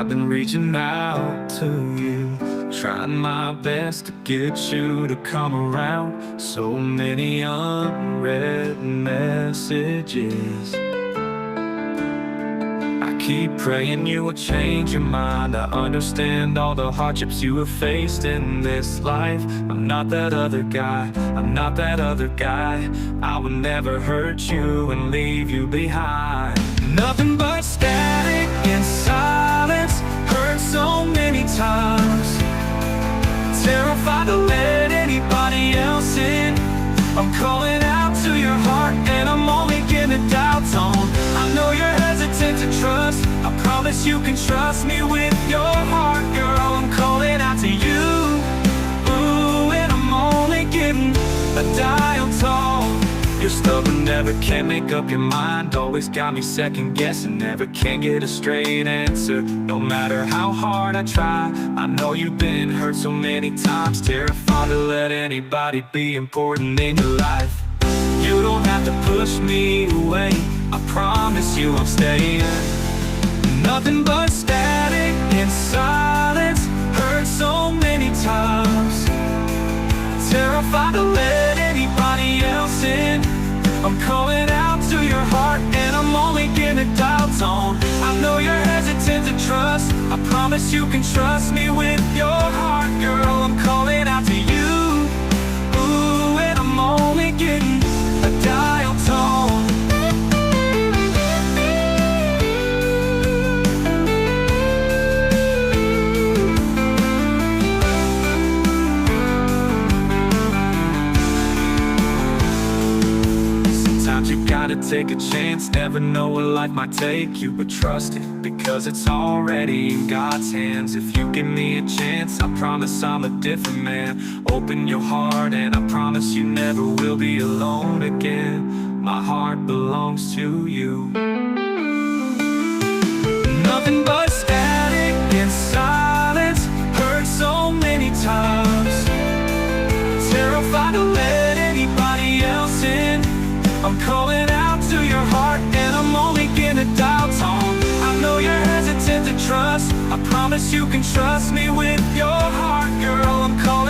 I've been reaching out to you, trying my best to get you to come around. So many unread messages. I keep praying you will change your mind. I understand all the hardships you have faced in this life. I'm not that other guy, I'm not that other guy. I will never hurt you and leave you behind. Nothing but static and silence, hurt so many times. Terrified to let anybody else in. I'm calling out to your heart and I'm only getting a Dialtone. I know you're hesitant to trust, I promise you can trust me with your heart, girl. I'm calling out to you, ooh, and I'm only getting a Dialtone. You're stubborn, never can make up your mind. Always got me second guessing, never can get a straight answer. No matter how hard I try, I know you've been hurt so many times. Terrified to let anybody be important in your life. You don't have to push me away, I promise you I'm staying. Nothing but static and silence, hurt so many times. Terrified to let anybody else in. I'm calling out to your heart and I'm only getting a Dialtone. I know you're hesitant to trust, I promise you can trust me with your heart, girl. I'm calling out to you, ooh, and I'm only getting a Dialtone. You gotta take a chance, never know what life might take you, but trust it, because it's already in God's hands. If you give me a chance, I promise I'm a different man. Open your heart and I promise you never will be alone again. My heart belongs to you. Nothing but static and silence, hurt so many times. Terrified to let anybody else in. I'm calling out to your heart and I'm only getting a Dialtone. I know you're hesitant to trust, I promise you can trust me with your heart, girl. I'm calling